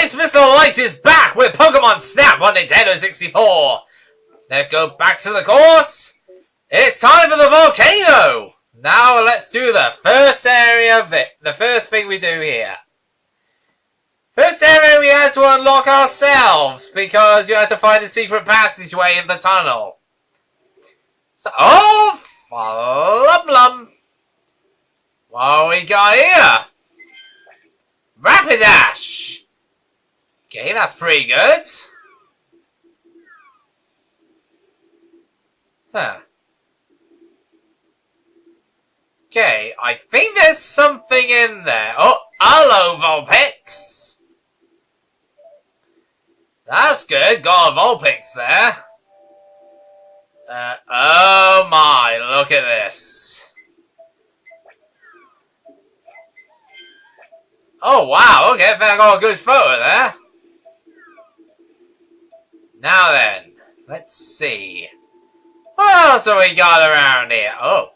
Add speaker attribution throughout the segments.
Speaker 1: It's Mr. Light is back with Pokemon Snap on Nintendo 64. Let's go back to the course. It's time for the Volcano. Now let's do the first area of it. The first thing we do here. First area we had to unlock ourselves because you had to find a secret passageway in the tunnel. So, oh, flum. What we got here? Rapidash. Okay, that's pretty good. Huh. Okay, I think there's something in there. Oh, hello, Vulpix. That's good. Got a Vulpix there. Oh my, look at this. Oh wow, okay, I think I got a good photo there. Now then, let's see. What else have we got around here? Oh,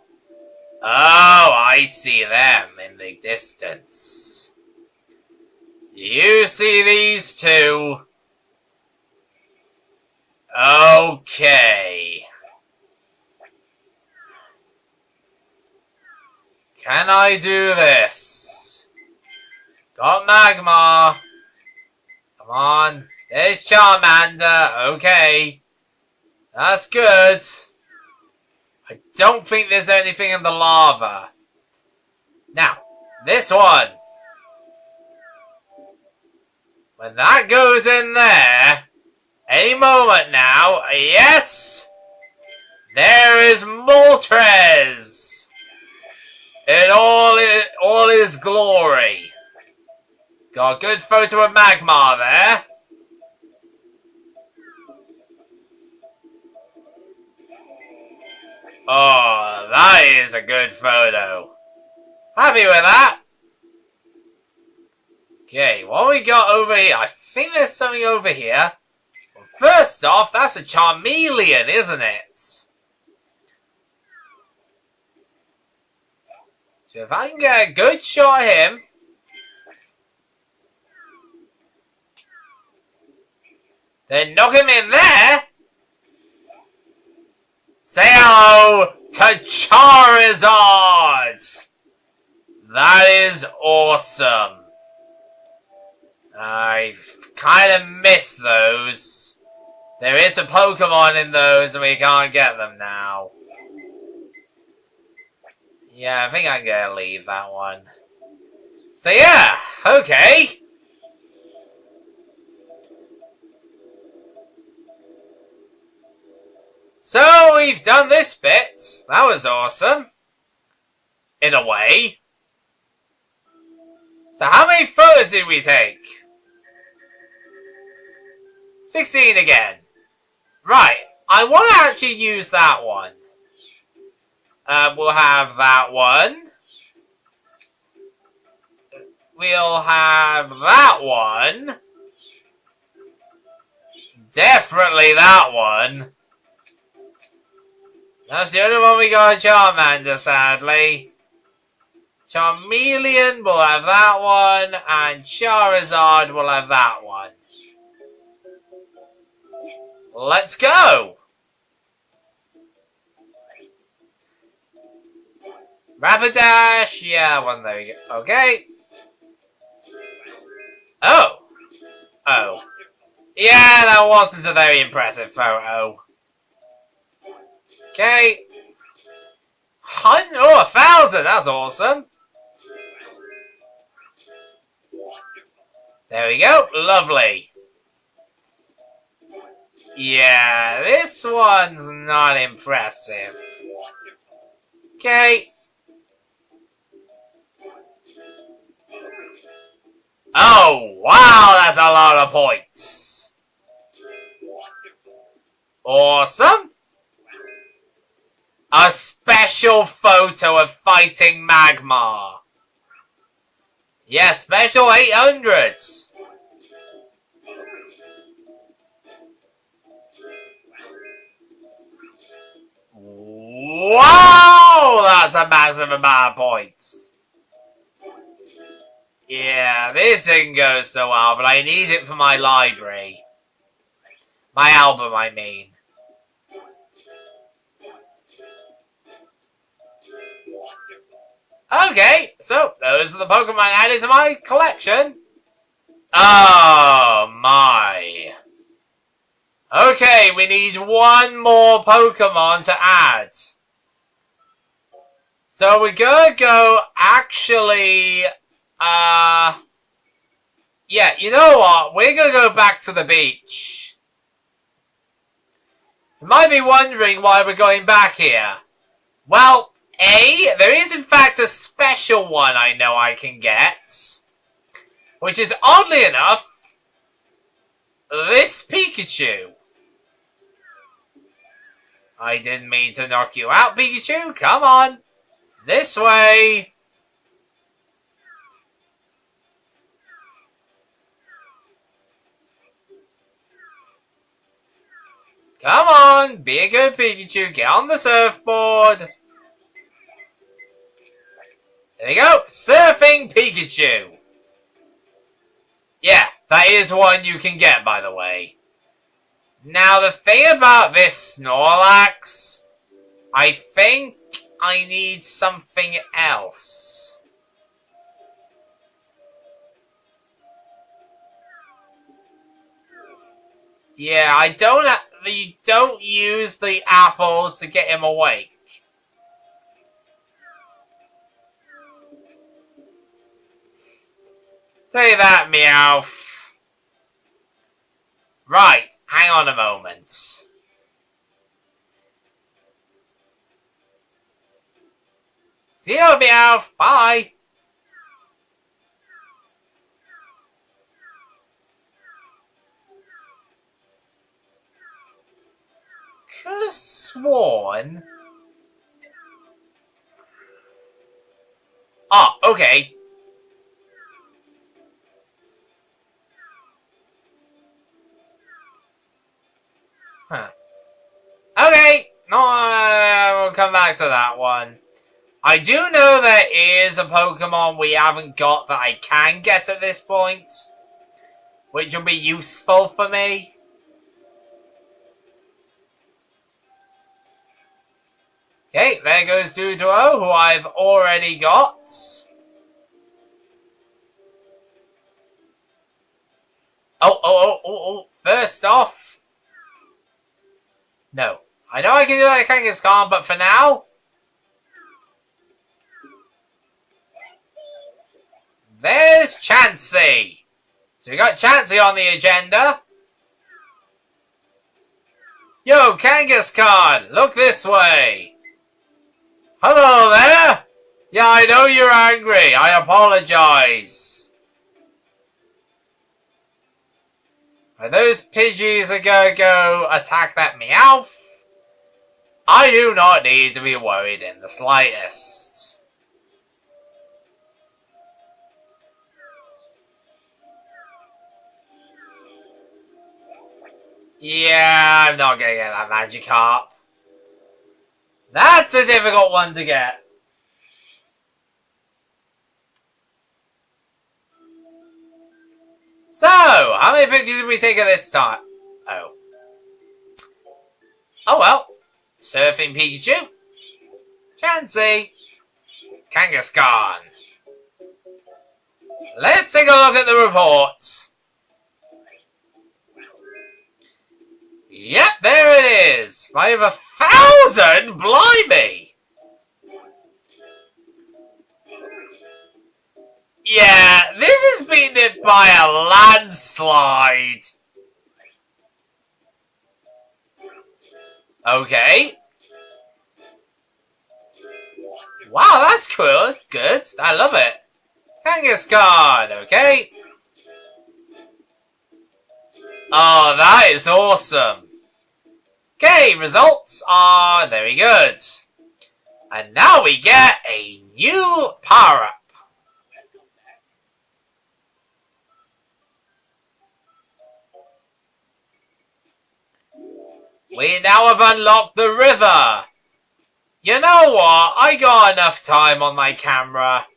Speaker 1: I see them in the distance. Do you see these two? Okay. Can I do this? Got Magmar. Come on. There's Charmander. Okay. That's good. I don't think there's anything in the lava. Now, this one. When that goes in there, any moment now, yes! There is Moltres! In all his glory. Got a good photo of Magmar there. Oh, that is a good photo. Happy with that. Okay, what we got over here? I think there's something over here. Well, first off, that's a Charmeleon, isn't it? So if I can get a good shot of him. Then knock him in there. Say hello to Charizard! That is awesome. I kind of miss those. There is a Pokemon in those and we can't get them now. Yeah, I think I'm gonna leave that one. So yeah, okay. So, we've done this bit. That was awesome. In a way. So, how many photos did we take? 16 again. Right. I want to actually use that one. We'll have that one. We'll have that one. Definitely that one. That's the only one we got a Charmander, sadly. Charmeleon will have that one, and Charizard will have that one. Let's go! Rapidash, yeah, one there we go. Okay. Oh! Yeah, that wasn't a very impressive photo. Okay. Oh, 1,000. That's awesome. There we go. Lovely. Yeah, this one's not impressive. Okay. Oh, wow. That's a lot of points. Awesome. A special photo of fighting Magmar. Yeah, special 800. Wow, that's a massive amount of points. Yeah, this didn't go so well, but I need it for my library. My album, I mean. Okay, so those are the Pokemon added to my collection. Oh my. Okay, we need one more Pokemon to add. So we're gonna go actually, yeah, you know what? We're gonna go back to the beach. You might be wondering why we're going back here. Well, there is in fact a special one I know I can get. Which is, oddly enough, this Pikachu. I didn't mean to knock you out, Pikachu. Come on. This way. Come on. Be a good Pikachu. Get on the surfboard. There you go. Surfing Pikachu. Yeah, that is one you can get, by the way. Now, the thing about this Snorlax, I think I need something else. Yeah, you don't use the apples to get him awake. Say that, Meowth. Right, hang on a moment. See you, Meowth. Bye. Could have sworn. Oh, okay. Huh. Okay. No, we'll come back to that one. I do know there is a Pokemon we haven't got that I can get at this point, which will be useful for me. Okay, there goes Doodoo, who I've already got. Oh. First off. No. I know I can do that Kangaskhan, but for now. There's Chansey. So we got Chansey on the agenda. Yo, Kangaskhan, look this way. Hello there. Yeah, I know you're angry. I apologize. And those Pidgeys are gonna go attack that Meowth. I do not need to be worried in the slightest. Yeah, I'm not gonna get that Magikarp. That's a difficult one to get. So, how many pictures did we take at this time? Oh. Oh well. Surfing Pikachu. Chansey. Kangaskhan. Let's take a look at the report. Yep, there it is. By over 1,000? Blimey. Yeah, this has been hit by a landslide. Okay. Wow, that's cool. That's good. I love it. Kangaskhan, okay. Oh, that is awesome. Okay, results are very good. And now we get a new power-up. We now have unlocked the river. You know what? I got enough time on my camera.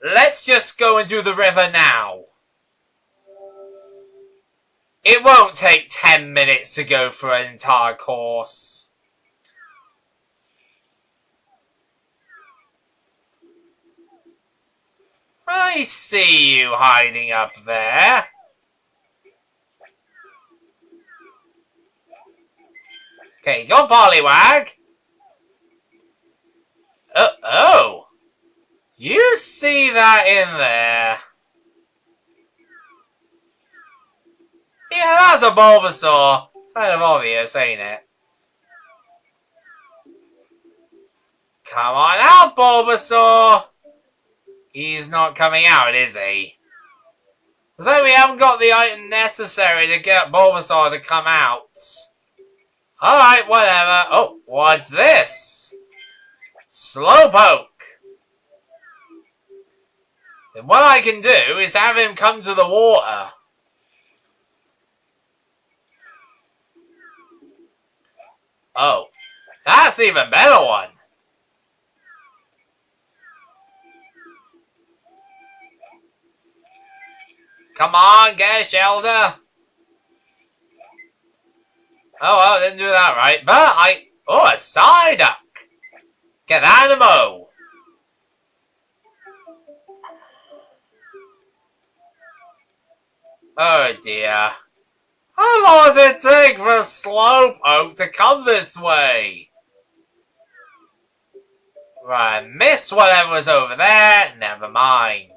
Speaker 1: let's just go and do the river now. It won't take 10 minutes to go through an entire course. I see you hiding up there. Okay, go Pollywag. Oh! You see that in there? Yeah, that's a Bulbasaur. Kind of obvious, ain't it? Come on out, Bulbasaur! He's not coming out, is he? Looks like we haven't got the item necessary to get Bulbasaur to come out. Alright, whatever. Oh, what's this? Slowpoke. Then what I can do is have him come to the water. Oh, that's an even better one. Come on, get a shelter. Oh, well, didn't do that right. But oh, a Psyduck. Get that in a mo. Oh, dear. How long does it take for a Slowpoke to come this way? Right, miss whatever was over there. Never mind.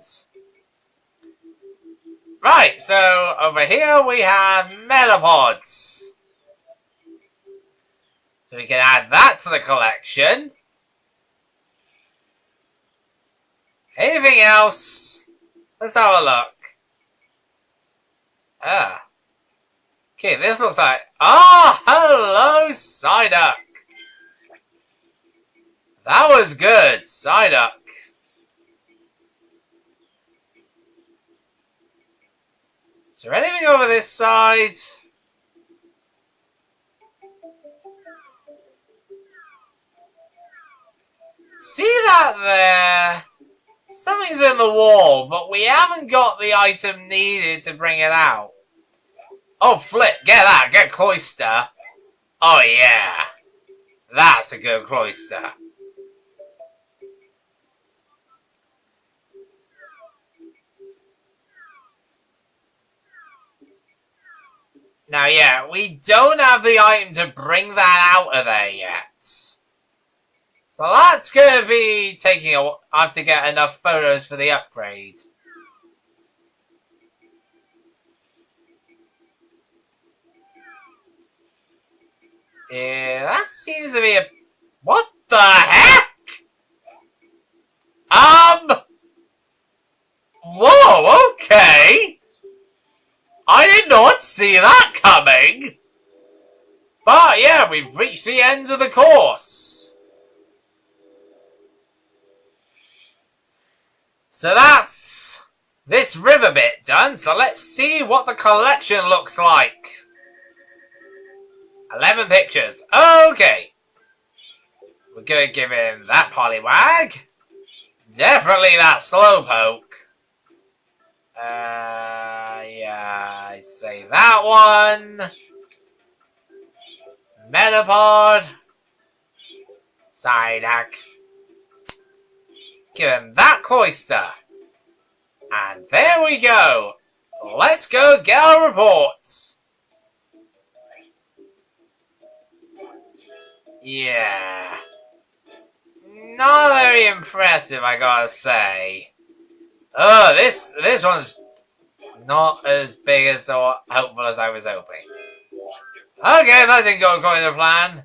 Speaker 1: Right, so over here we have Metapods. So we can add that to the collection. Anything else? Let's have a look. Ah. Okay, this looks like... Oh, hello, Psyduck. That was good, Psyduck. Is there anything over this side? See that there? Something's in the wall, but we haven't got the item needed to bring it out. Oh, flip. Get that. Get Cloyster. Oh, yeah. That's a good Cloyster. Now, yeah, we don't have the item to bring that out of there yet. So that's going to be taking a while. I have to get enough photos for the upgrade. Yeah, that seems to be a... What the heck? Whoa, okay. I did not see that coming. But yeah, we've reached the end of the course. So that's this river bit done. So let's see what the collection looks like. 11 pictures. Okay. We're going to give him that Poliwag. Definitely that Slowpoke. Yeah, I say that one. Metapod. Psyduck. Give him that Cloyster. And there we go. Let's go get our reports. Yeah. Not very impressive, I gotta say. Oh, this one's not as big as or helpful as I was hoping. Okay, that didn't go according to plan.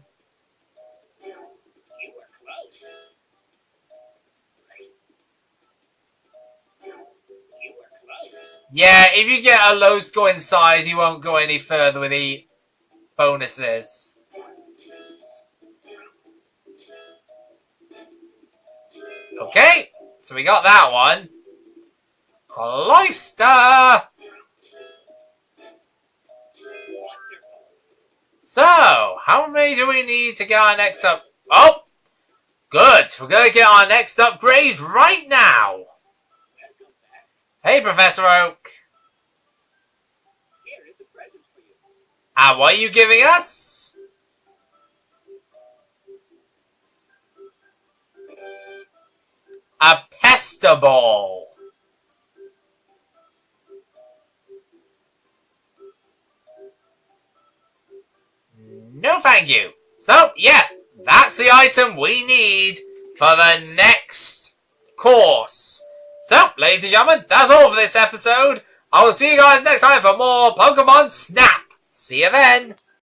Speaker 1: Yeah, if you get a low scoring size, you won't go any further with the bonuses. Okay, so we got that one. Cloyster! So, how many do we need to get our next up? Oh! Good! We're going to get our next upgrade right now! Hey, Professor Oak.
Speaker 2: Here is a present for you.
Speaker 1: And what are you giving us? A pester ball. No thank you. So, yeah, that's the item we need for the next course. So, ladies and gentlemen, that's all for this episode. I will see you guys next time for more Pokemon Snap. See you then.